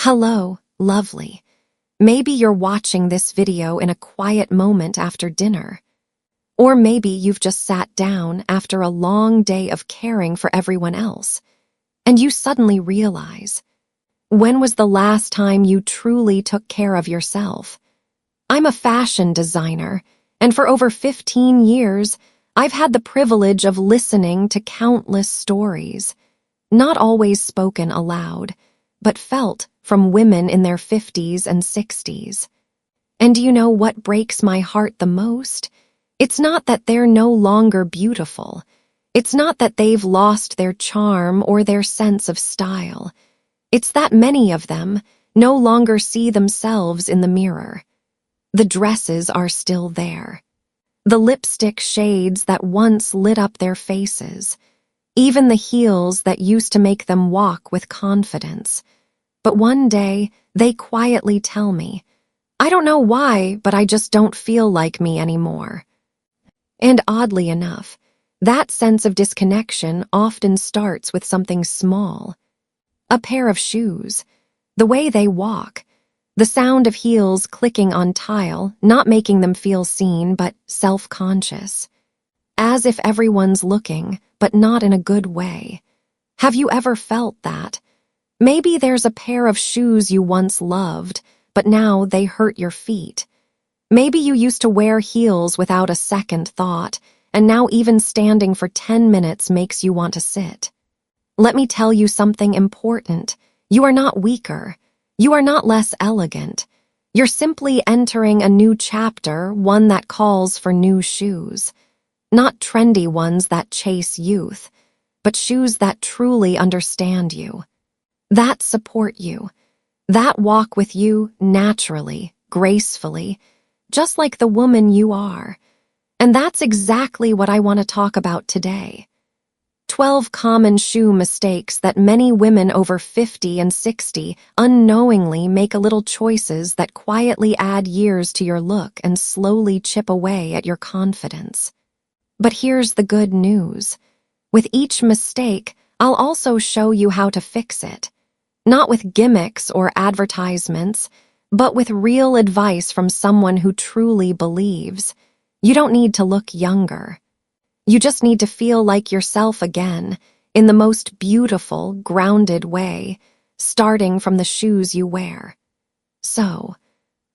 Hello, lovely. Maybe you're watching this video in a quiet moment after dinner. Or maybe you've just sat down after a long day of caring for everyone else, and you suddenly realize, when was the last time you truly took care of yourself? I'm a fashion designer, and for over 15 years, I've had the privilege of listening to countless stories, not always spoken aloud, but felt from women in their 50s and 60s. And do you know what breaks my heart the most? It's not that they're no longer beautiful. It's not that they've lost their charm or their sense of style. It's that many of them no longer see themselves in the mirror. The dresses are still there. The lipstick shades that once lit up their faces. Even the heels that used to make them walk with confidence. But one day, they quietly tell me, I don't know why, but I just don't feel like me anymore. And oddly enough, that sense of disconnection often starts with something small. A pair of shoes, the way they walk, the sound of heels clicking on tile, not making them feel seen but self-conscious. As if everyone's looking, but not in a good way. Have you ever felt that? Maybe there's a pair of shoes you once loved, but now they hurt your feet. Maybe you used to wear heels without a second thought, and now even standing for 10 minutes makes you want to sit. Let me tell you something important. You are not weaker. You are not less elegant. You're simply entering a new chapter, one that calls for new shoes. Not trendy ones that chase youth, but shoes that truly understand you. That support you, that walk with you naturally, gracefully, just like the woman you are. And that's exactly what I want to talk about today. 12 common shoe mistakes that many women over 50 and 60 unknowingly make, a little choices that quietly add years to your look and slowly chip away at your confidence. But here's the good news. With each mistake, I'll also show you how to fix it. Not with gimmicks or advertisements, but with real advice from someone who truly believes. You don't need to look younger. You just need to feel like yourself again, in the most beautiful, grounded way, starting from the shoes you wear. So,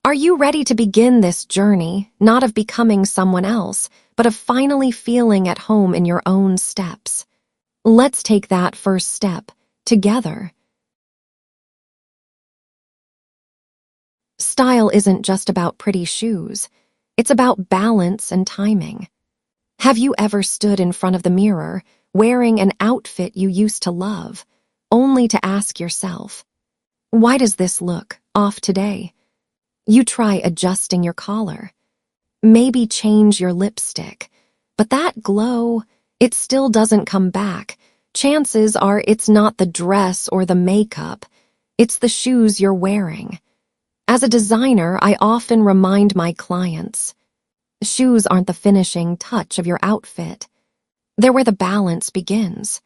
are you ready to begin this journey, not of becoming someone else, but of finally feeling at home in your own steps? Let's take that first step, together. Style isn't just about pretty shoes. It's about balance and timing. Have you ever stood in front of the mirror, wearing an outfit you used to love, only to ask yourself, why does this look off today? You try adjusting your collar. Maybe change your lipstick. But that glow, it still doesn't come back. Chances are it's not the dress or the makeup. It's the shoes you're wearing. As a designer, I often remind my clients, shoes aren't the finishing touch of your outfit. They're where the balance begins.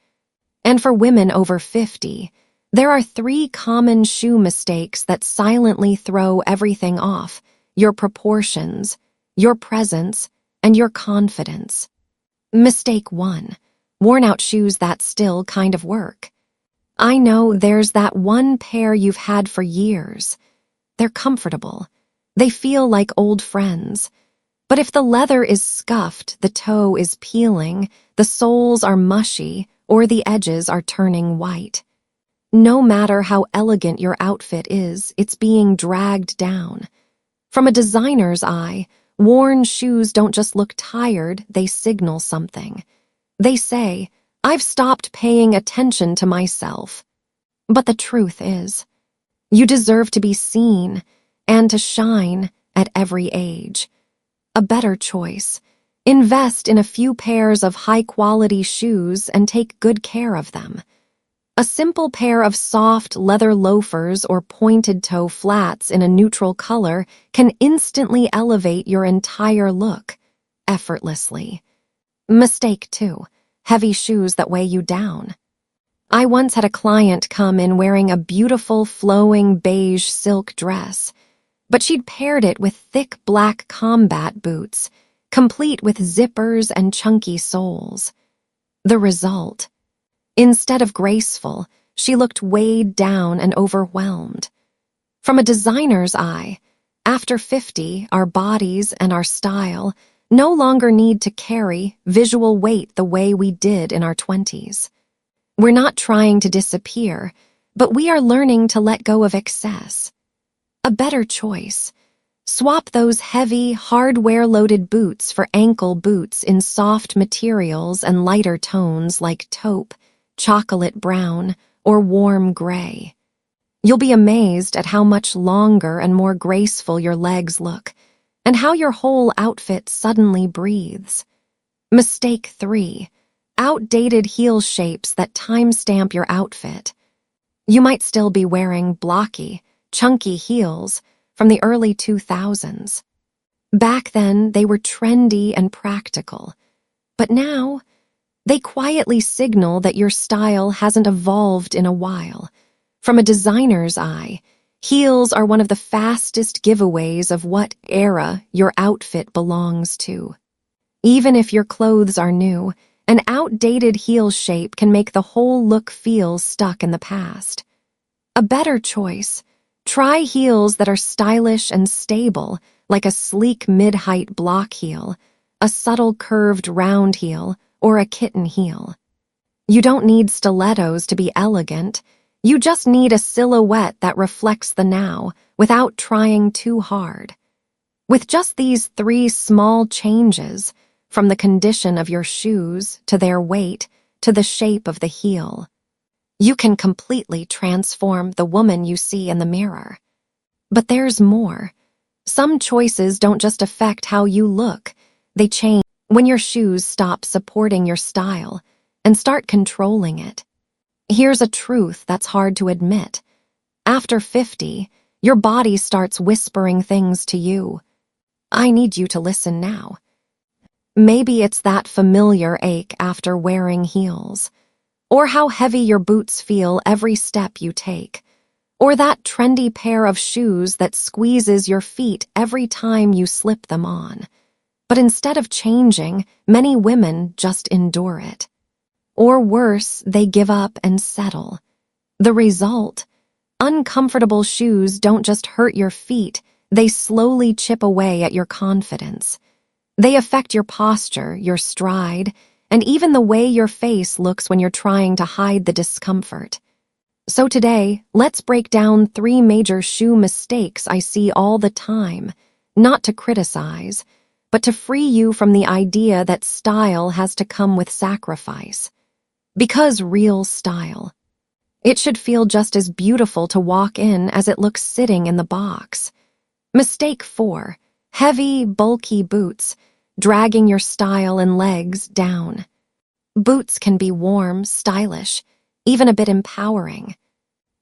And for women over 50, there are 3 common shoe mistakes that silently throw everything off: your proportions, your presence, and your confidence. Mistake 1, worn-out shoes that still kind of work. I know there's that one pair you've had for years. They're comfortable. They feel like old friends. But if the leather is scuffed, the toe is peeling, the soles are mushy, or the edges are turning white. No matter how elegant your outfit is, it's being dragged down. From a designer's eye, worn shoes don't just look tired, they signal something. They say, I've stopped paying attention to myself. But the truth is, you deserve to be seen and to shine at every age. A better choice. Invest in a few pairs of high-quality shoes and take good care of them. A simple pair of soft leather loafers or pointed-toe flats in a neutral color can instantly elevate your entire look, effortlessly. Mistake 2, heavy shoes that weigh you down. I once had a client come in wearing a beautiful flowing beige silk dress, but she'd paired it with thick black combat boots, complete with zippers and chunky soles. The result? Instead of graceful, she looked weighed down and overwhelmed. From a designer's eye, after 50, our bodies and our style no longer need to carry visual weight the way we did in our 20s. We're not trying to disappear, but we are learning to let go of excess. A better choice. Swap those heavy, hardware-loaded boots for ankle boots in soft materials and lighter tones like taupe, chocolate brown, or warm gray. You'll be amazed at how much longer and more graceful your legs look, and how your whole outfit suddenly breathes. Mistake 3. Outdated heel shapes that timestamp your outfit. You might still be wearing blocky, chunky heels from the early 2000s. Back then, they were trendy and practical. But now, they quietly signal that your style hasn't evolved in a while. From a designer's eye, heels are one of the fastest giveaways of what era your outfit belongs to. Even if your clothes are new, an outdated heel shape can make the whole look feel stuck in the past. A better choice. Try heels that are stylish and stable, like a sleek mid-height block heel, a subtle curved round heel, or a kitten heel. You don't need stilettos to be elegant. You just need a silhouette that reflects the now without trying too hard. With just these 3 small changes, from the condition of your shoes to their weight to the shape of the heel, you can completely transform the woman you see in the mirror. But there's more. Some choices don't just affect how you look, they change when your shoes stop supporting your style and start controlling it. Here's a truth that's hard to admit. After 50, your body starts whispering things to you. I need you to listen now. Maybe it's that familiar ache after wearing heels, or how heavy your boots feel every step you take, or that trendy pair of shoes that squeezes your feet every time you slip them on. But instead of changing, many women just endure it. Or worse, they give up and settle. The result? Uncomfortable shoes don't just hurt your feet, they slowly chip away at your confidence. They affect your posture, your stride, and even the way your face looks when you're trying to hide the discomfort. So today, let's break down 3 major shoe mistakes I see all the time, not to criticize, but to free you from the idea that style has to come with sacrifice. Because real style. It should feel just as beautiful to walk in as it looks sitting in the box. Mistake 4. Heavy, bulky boots, dragging your style and legs down. Boots can be warm, stylish, even a bit empowering.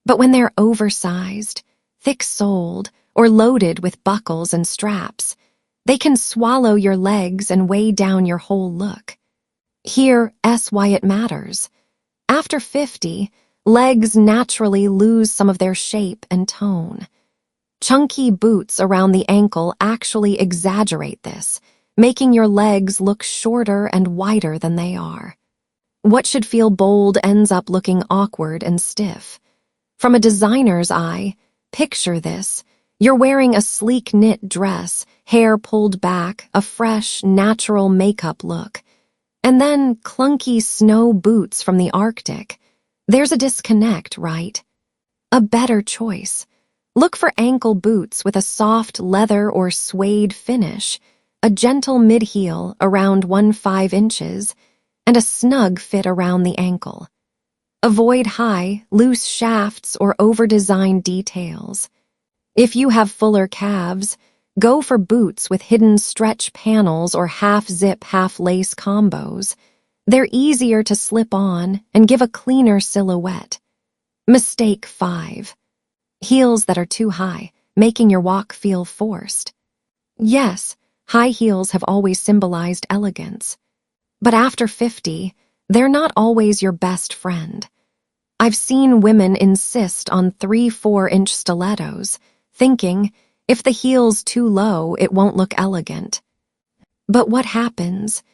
But when they're oversized, thick-soled, or loaded with buckles and straps, they can swallow your legs and weigh down your whole look. Here's why it matters. After 50, legs naturally lose some of their shape and tone. Chunky boots around the ankle actually exaggerate this, making your legs look shorter and wider than they are. What should feel bold ends up looking awkward and stiff. From a designer's eye, picture this. You're wearing a sleek knit dress, hair pulled back, a fresh, natural makeup look. And then clunky snow boots from the Arctic. There's a disconnect, right? A better choice. Look for ankle boots with a soft leather or suede finish, a gentle mid-heel around 1.5 inches, and a snug fit around the ankle. Avoid high, loose shafts or over-designed details. If you have fuller calves, go for boots with hidden stretch panels or half-zip, half-lace combos. They're easier to slip on and give a cleaner silhouette. Mistake 5. Heels that are too high, making your walk feel forced. Yes, high heels have always symbolized elegance. But after 50, they're not always your best friend. I've seen women insist on 3-4-inch stilettos, thinking, if the heel's too low, it won't look elegant. But what happens?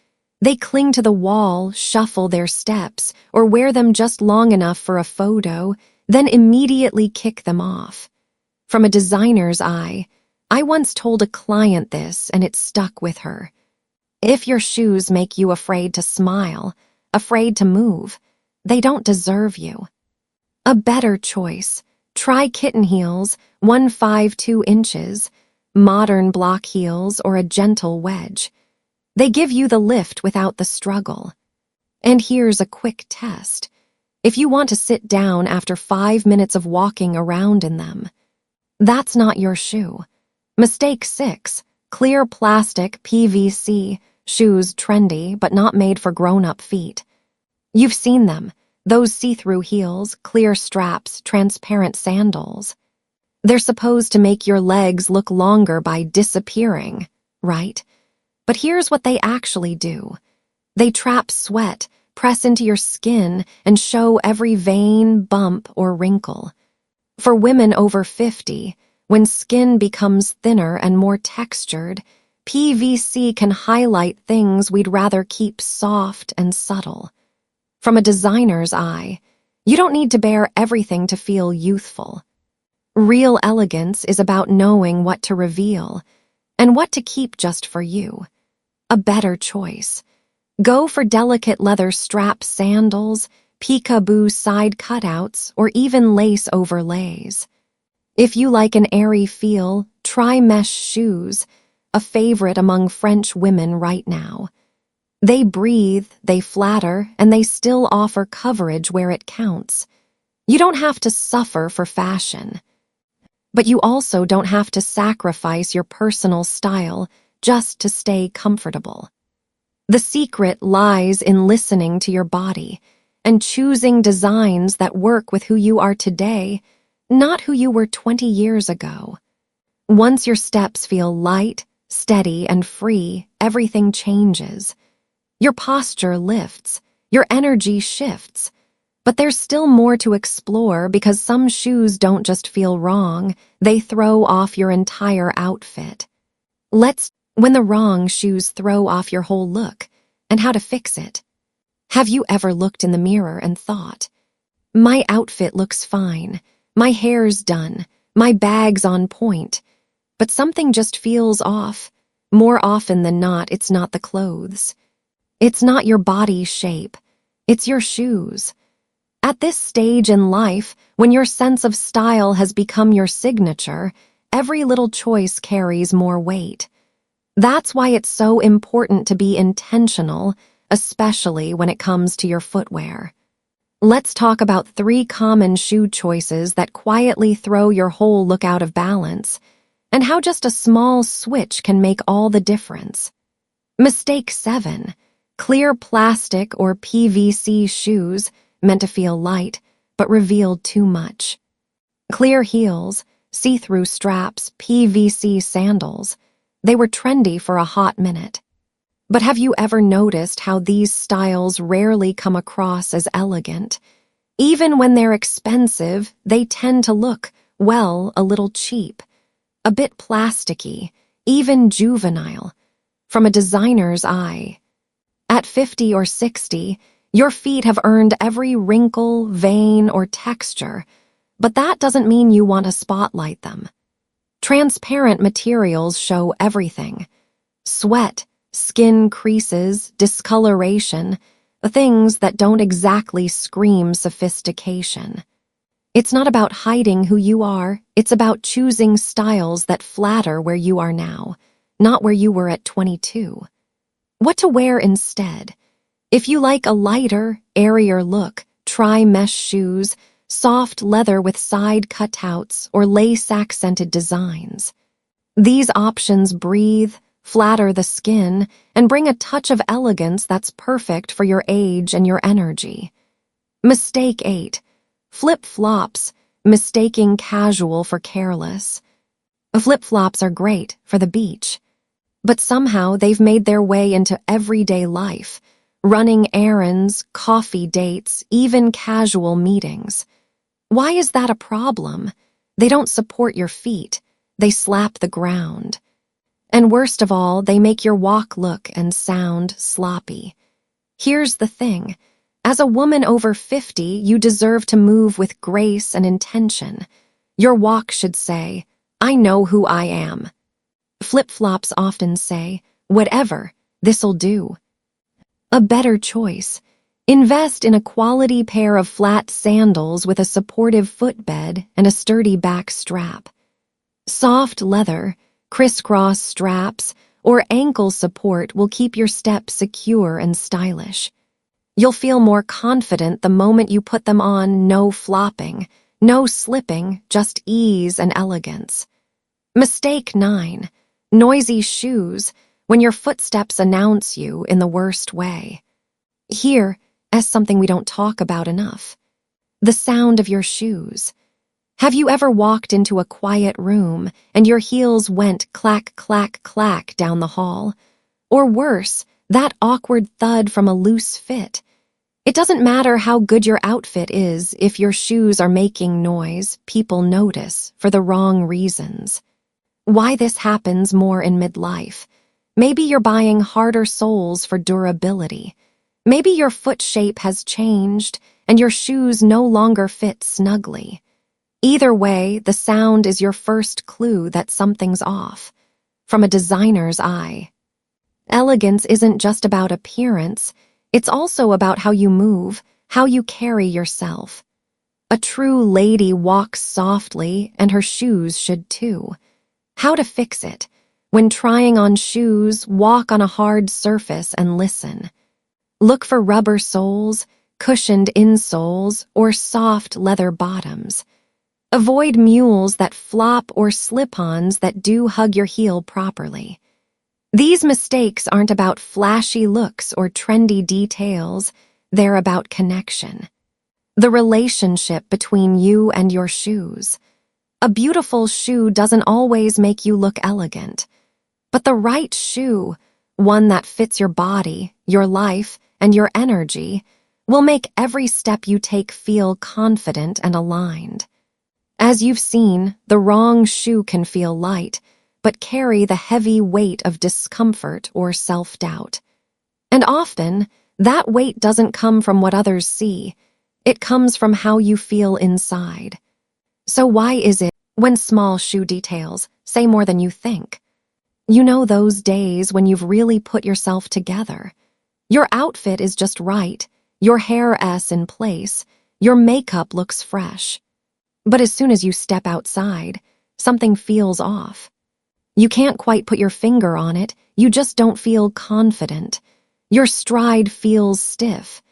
They cling to the wall, shuffle their steps, or wear them just long enough for a photo, then immediately kick them off. From a designer's eye, I once told a client this and it stuck with her. If your shoes make you afraid to smile, afraid to move, they don't deserve you. A better choice. Try kitten heels, 1.52 inches, modern block heels, or a gentle wedge. They give you the lift without the struggle. And here's a quick test. If you want to sit down after 5 minutes of walking around in them, that's not your shoe. Mistake 6. Clear plastic PVC shoes, trendy but not made for grown-up feet. You've seen them, those see-through heels, clear straps, transparent sandals. They're supposed to make your legs look longer by disappearing, right? But here's what they actually do. They trap sweat, press into your skin, and show every vein, bump, or wrinkle. For women over 50, when skin becomes thinner and more textured, PVC can highlight things we'd rather keep soft and subtle. From a designer's eye, you don't need to bear everything to feel youthful. Real elegance is about knowing what to reveal and what to keep just for you. A better choice. Go for delicate leather strap sandals, peekaboo side cutouts, or even lace overlays. If you like an airy feel, try mesh shoes, a favorite among French women right now. They breathe, they flatter, and they still offer coverage where it counts. You don't have to suffer for fashion. But you also don't have to sacrifice your personal style just to stay comfortable. The secret lies in listening to your body and choosing designs that work with who you are today, not who you were 20 years ago. Once your steps feel light, steady, and free, everything changes. Your posture lifts, your energy shifts. But there's still more to explore because some shoes don't just feel wrong, they throw off your entire outfit. When the wrong shoes throw off your whole look, and how to fix it. Have you ever looked in the mirror and thought, my outfit looks fine, my hair's done, my bag's on point, but something just feels off? More often than not, it's not the clothes. It's not your body shape. It's your shoes. At this stage in life, when your sense of style has become your signature, every little choice carries more weight. That's why it's so important to be intentional, especially when it comes to your footwear. Let's talk about 3 common shoe choices that quietly throw your whole look out of balance, and how just a small switch can make all the difference. Mistake 7. Clear plastic or PVC shoes meant to feel light, but revealed too much. Clear heels, see-through straps, PVC sandals. They were trendy for a hot minute. But have you ever noticed how these styles rarely come across as elegant? Even when they're expensive, they tend to look, well, a little cheap, a bit plasticky, even juvenile, from a designer's eye. At 50 or 60, your feet have earned every wrinkle, vein, or texture, but that doesn't mean you want to spotlight them. Transparent materials show everything. Sweat, skin creases, discoloration, the things that don't exactly scream sophistication. It's not about hiding who you are, it's about choosing styles that flatter where you are now, not where you were at 22. What to wear instead? If you like a lighter, airier look, try mesh shoes, soft leather with side cutouts, or lace-accented designs. These options breathe, flatter the skin, and bring a touch of elegance that's perfect for your age and your energy. Mistake 8. Flip-flops, mistaking casual for careless. Flip-flops are great for the beach, but somehow they've made their way into everyday life, running errands, coffee dates, even casual meetings. Why is that a problem? They don't support your feet. They slap the ground. And worst of all, they make your walk look and sound sloppy. Here's the thing. As a woman over 50, you deserve to move with grace and intention. Your walk should say, "I know who I am." Flip-flops often say, "Whatever, this'll do." A better choice. Invest in a quality pair of flat sandals with a supportive footbed and a sturdy back strap. Soft leather, crisscross straps, or ankle support will keep your step secure and stylish. You'll feel more confident the moment you put them on. No flopping, no slipping, just ease and elegance. Mistake 9. Noisy shoes, when your footsteps announce you in the worst way. Here, as something we don't talk about enough. The sound of your shoes. Have you ever walked into a quiet room and your heels went clack, clack, clack down the hall? Or worse, that awkward thud from a loose fit. It doesn't matter how good your outfit is, if your shoes are making noise, people notice for the wrong reasons. Why this happens more in midlife. Maybe you're buying harder soles for durability. Maybe your foot shape has changed and your shoes no longer fit snugly. Either way, the sound is your first clue that something's off. From a designer's eye. Elegance isn't just about appearance, it's also about how you move, how you carry yourself. A true lady walks softly, and her shoes should too. How to fix it? When trying on shoes, walk on a hard surface and listen. Look for rubber soles, cushioned insoles, or soft leather bottoms. Avoid mules that flop or slip-ons that do hug your heel properly. These mistakes aren't about flashy looks or trendy details, they're about connection. The relationship between you and your shoes. A beautiful shoe doesn't always make you look elegant, but the right shoe, one that fits your body, your life, and your energy, will make every step you take feel confident and aligned. As you've seen, the wrong shoe can feel light, but carry the heavy weight of discomfort or self-doubt. And often, that weight doesn't come from what others see. It comes from how you feel inside. So why is it when small shoe details say more than you think? You know those days when you've really put yourself together. Your outfit is just right, your hair's in place, your makeup looks fresh. But as soon as you step outside, something feels off. You can't quite put your finger on it, you just don't feel confident. Your stride feels stiff,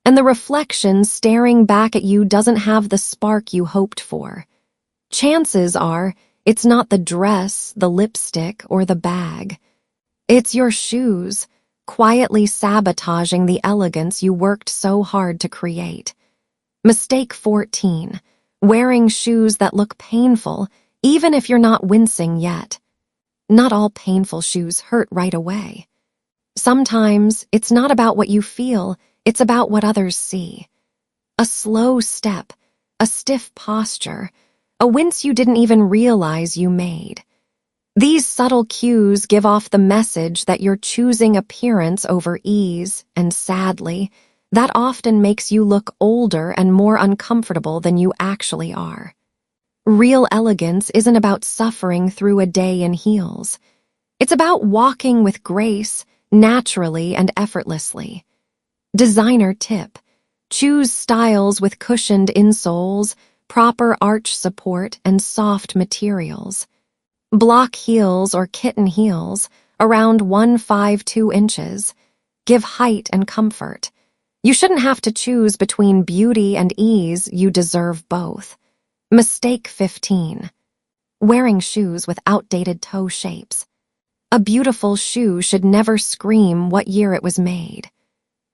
and the reflection staring back at you doesn't have the spark you hoped for. Chances are, it's not the dress, the lipstick, or the bag. It's your shoes, quietly sabotaging the elegance you worked so hard to create. Mistake 14. Wearing shoes that look painful, even if you're not wincing yet. Not all painful shoes hurt right away. Sometimes it's not about what you feel, it's about what others see. A slow step, a stiff posture, a wince you didn't even realize you made. These subtle cues give off the message that you're choosing appearance over ease, and sadly, that often makes you look older and more uncomfortable than you actually are. Real elegance isn't about suffering through a day in heels. It's about walking with grace, naturally and effortlessly. Designer tip: choose styles with cushioned insoles, proper arch support, and soft materials. Block heels or kitten heels, around 1.52 inches. Give height and comfort. You shouldn't have to choose between beauty and ease, you deserve both. Mistake 15. Wearing shoes with outdated toe shapes. A beautiful shoe should never scream what year it was made.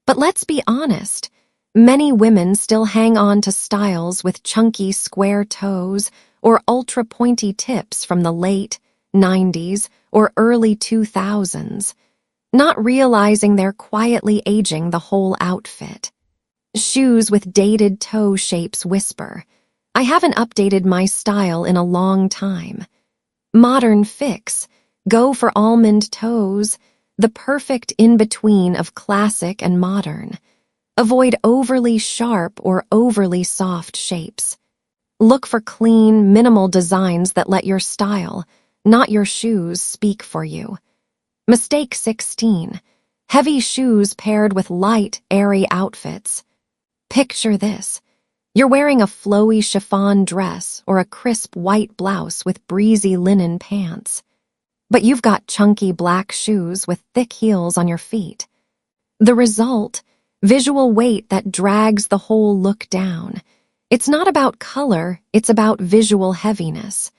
But let's be honest, many women still hang on to styles with chunky square toes or ultra-pointy tips from the late 90s or early 2000s. not realizing they're quietly aging the whole outfit. Shoes with dated toe shapes whisper, "I haven't updated my style in a long time." Modern fix, go for almond toes, the perfect in-between of classic and modern. Avoid overly sharp or overly soft shapes. Look for clean, minimal designs that let your style, not your shoes, speak for you. Mistake 16. Heavy shoes paired with light, airy outfits. Picture this. You're wearing a flowy chiffon dress or a crisp white blouse with breezy linen pants. But you've got chunky black shoes with thick heels on your feet. The result? Visual weight that drags the whole look down. It's not about color, it's about visual heaviness.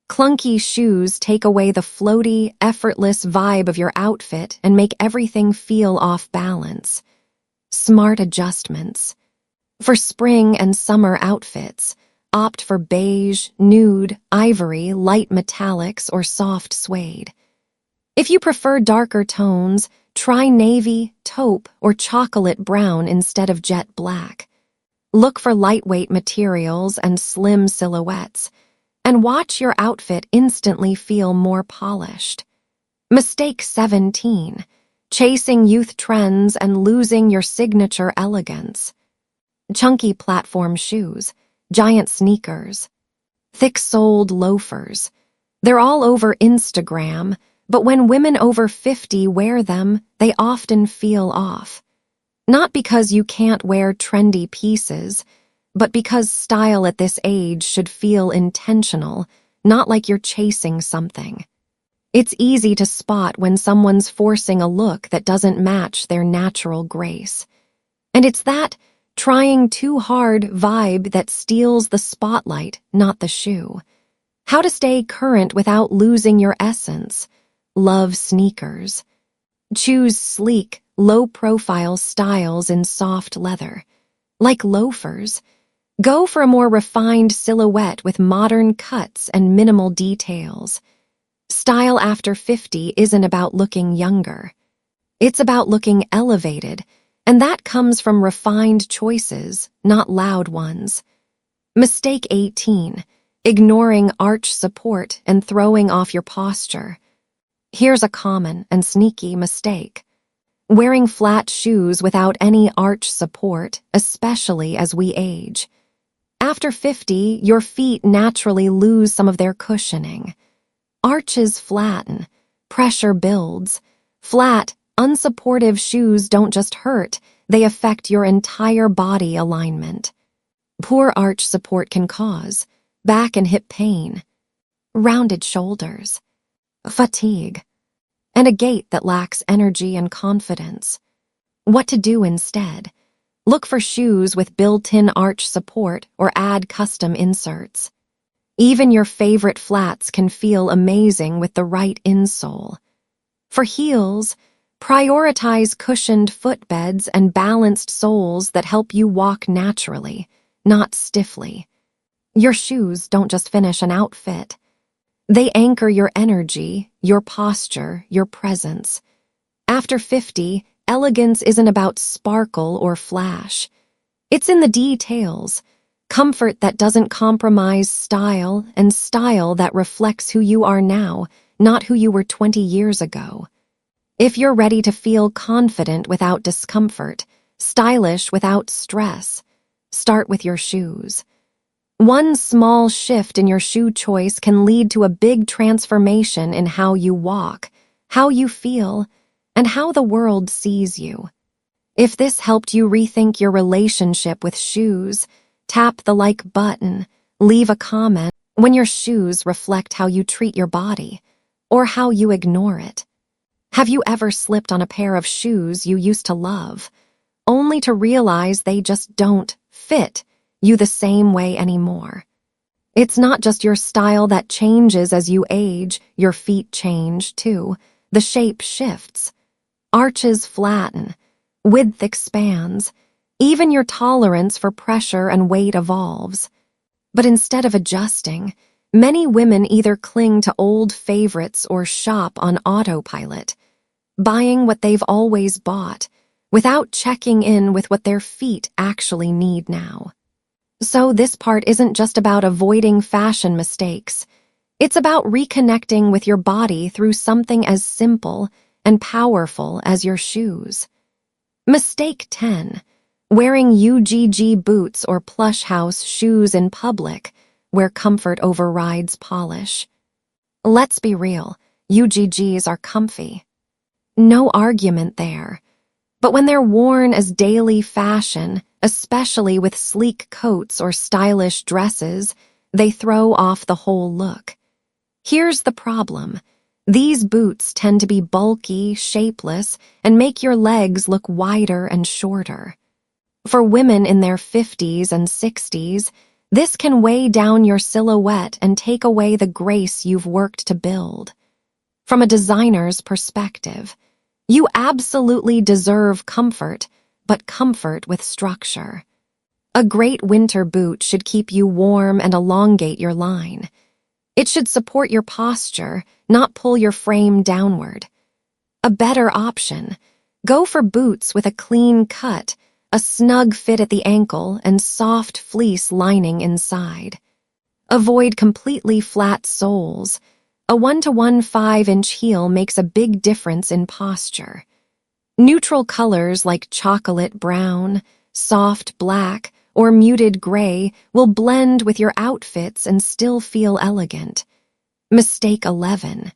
Clunky shoes take away the floaty, effortless vibe of your outfit and make everything feel off balance. Smart adjustments. For spring and summer outfits, opt for beige, nude, ivory, light metallics, or soft suede. If you prefer darker tones, try navy, taupe, or chocolate brown instead of jet black. Look for lightweight materials and slim silhouettes, and watch your outfit instantly feel more polished. Mistake 17. Chasing youth trends and losing your signature elegance. Chunky platform shoes, giant sneakers, thick-soled loafers. They're all over Instagram, but when women over 50 wear them, they often feel off. Not because you can't wear trendy pieces, but because style at this age should feel intentional, not like you're chasing something. It's easy to spot when someone's forcing a look that doesn't match their natural grace. And it's that trying too hard vibe that steals the spotlight, not the shoe. How to stay current without losing your essence. Love sneakers. Choose sleek, low-profile styles in soft leather. Like loafers, go for a more refined silhouette with modern cuts and minimal details. Style after 50 isn't about looking younger. It's about looking elevated, and that comes from refined choices, not loud ones. Mistake 18. Ignoring arch support and throwing off your posture. Here's a common and sneaky mistake. Wearing flat shoes without any arch support, especially as we age. After 50, your feet naturally lose some of their cushioning. Arches flatten, pressure builds. Flat, unsupportive shoes don't just hurt, they affect your entire body alignment. Poor arch support can cause back and hip pain, rounded shoulders, fatigue, and a gait that lacks energy and confidence. What to do instead? Look for shoes with built-in arch support or add custom inserts. Even your favorite flats can feel amazing with the right insole. For heels, prioritize cushioned footbeds and balanced soles that help you walk naturally, not stiffly. Your shoes don't just finish an outfit. They anchor your energy, your posture, your presence. After 50, elegance isn't about sparkle or flash. It's in the details, comfort that doesn't compromise style, and style that reflects who you are now, not who you were 20 years ago. If you're ready to feel confident without discomfort, stylish without stress, start with your shoes. One small shift in your shoe choice can lead to a big transformation in how you walk, how you feel, and how the world sees you. If this helped you rethink your relationship with shoes, tap the like button, leave a comment when your shoes reflect how you treat your body, or how you ignore it. Have you ever slipped on a pair of shoes you used to love, only to realize they just don't fit you the same way anymore? It's not just your style that changes as you age, your feet change too. The shape shifts. Arches flatten, width expands, even your tolerance for pressure and weight evolves. But instead of adjusting, many women either cling to old favorites or shop on autopilot. buying what they've always bought, without checking in with what their feet actually need now. So this part isn't just about avoiding fashion mistakes. It's about reconnecting with your body through something as simple and powerful as your shoes. Mistake 10. Wearing UGG boots or plush house shoes in public, where comfort overrides polish. Let's be real, UGGs are comfy. No argument there. But when they're worn as daily fashion, especially with sleek coats or stylish dresses, they throw off the whole look. Here's the problem. These boots tend to be bulky, shapeless, and make your legs look wider and shorter. For women in their 50s and 60s, this can weigh down your silhouette and take away the grace you've worked to build. From a designer's perspective, you absolutely deserve comfort, but comfort with structure. A great winter boot should keep you warm and elongate your line. It should support your posture, not pull your frame downward. A better option: go for boots with a clean cut, a snug fit at the ankle, and soft fleece lining inside. Avoid completely flat soles. A 1-to-1 5-inch heel makes a big difference in posture. Neutral colors like chocolate brown, soft black, or muted gray will blend with your outfits and still feel elegant. Mistake 11.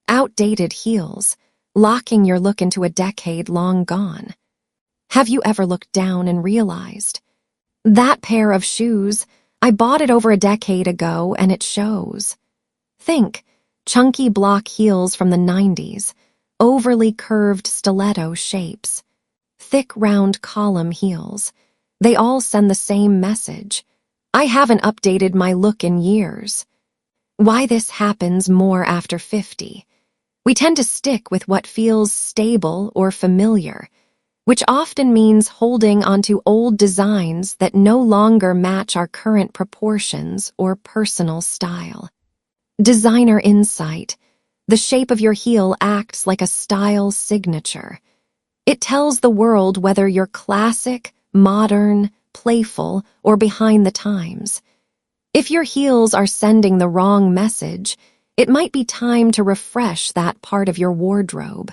Outdated heels, locking your look into a decade long gone. Have you ever looked down and realized, that pair of shoes, I bought it over a decade ago and it shows? Think, chunky block heels from the 90s, overly curved stiletto shapes, thick round column heels. They all send the same message. I haven't updated my look in years. Why this happens more after 50. We tend to stick with what feels stable or familiar, which often means holding onto old designs that no longer match our current proportions or personal style. Designer insight. The shape of your heel acts like a style signature. It tells the world whether you're classic, modern, playful, or behind the times. If your heels are sending the wrong message, it might be time to refresh that part of your wardrobe.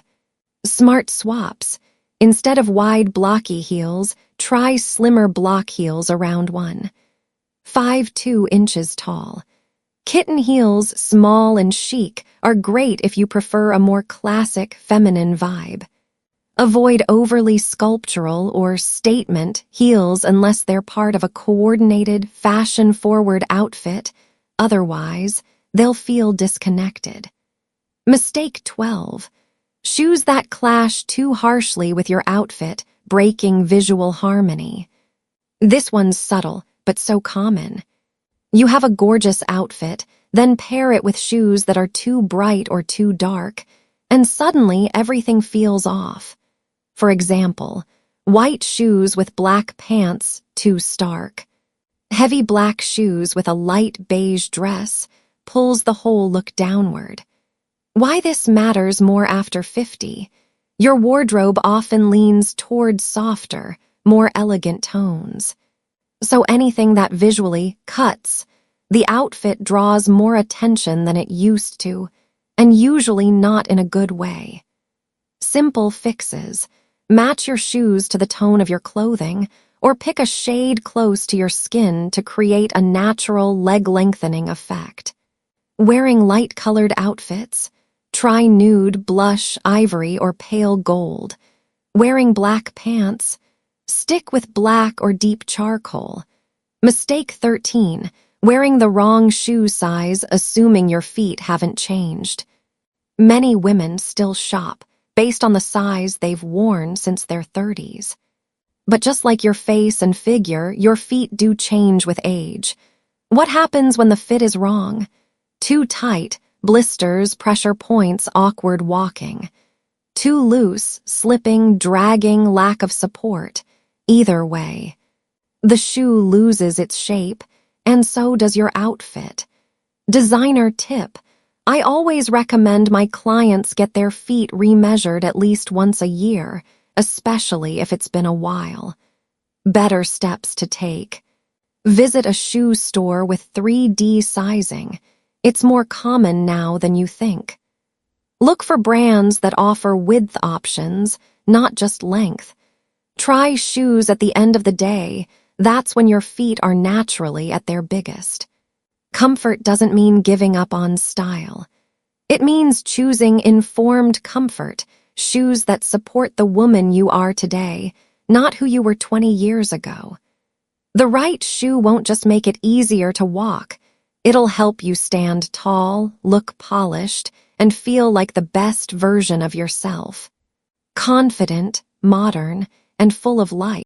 Smart swaps. Instead of wide, blocky heels, try slimmer block heels around 1.52 inches tall. Kitten heels, small and chic, are great if you prefer a more classic, feminine vibe. Avoid overly sculptural or statement heels unless they're part of a coordinated, fashion-forward outfit. Otherwise, they'll feel disconnected. Mistake 12. Shoes that clash too harshly with your outfit, breaking visual harmony. This one's subtle, but so common. You have a gorgeous outfit, then pair it with shoes that are too bright or too dark, and suddenly everything feels off. For example, white shoes with black pants, too stark. Heavy black shoes with a light beige dress pulls the whole look downward. Why this matters more after 50. Your wardrobe often leans towards softer, more elegant tones. So anything that visually cuts, the outfit draws more attention than it used to, and usually not in a good way. Simple fixes. Match your shoes to the tone of your clothing, or pick a shade close to your skin to create a natural leg-lengthening effect. Wearing light-colored outfits. Try nude, blush, ivory, or pale gold. Wearing black pants. Stick with black or deep charcoal. Mistake 13. Wearing the wrong shoe size, assuming your feet haven't changed. Many women still shop based on the size they've worn since their 30s. But just like your face and figure, your feet do change with age. What happens when the fit is wrong? Too tight, blisters, pressure points, awkward walking. Too loose, slipping, dragging, lack of support. Either way, the shoe loses its shape, and so does your outfit. Designer tip: I always recommend my clients get their feet remeasured at least once a year, especially if it's been a while. Better steps to take. Visit a shoe store with 3D sizing. It's more common now than you think. Look for brands that offer width options, not just length. Try shoes at the end of the day. That's when your feet are naturally at their biggest. Comfort doesn't mean giving up on style. It means choosing informed comfort, shoes that support the woman you are today, not who you were 20 years ago. The right shoe won't just make it easier to walk. It'll help you stand tall, look polished, and feel like the best version of yourself. Confident, modern, and full of life.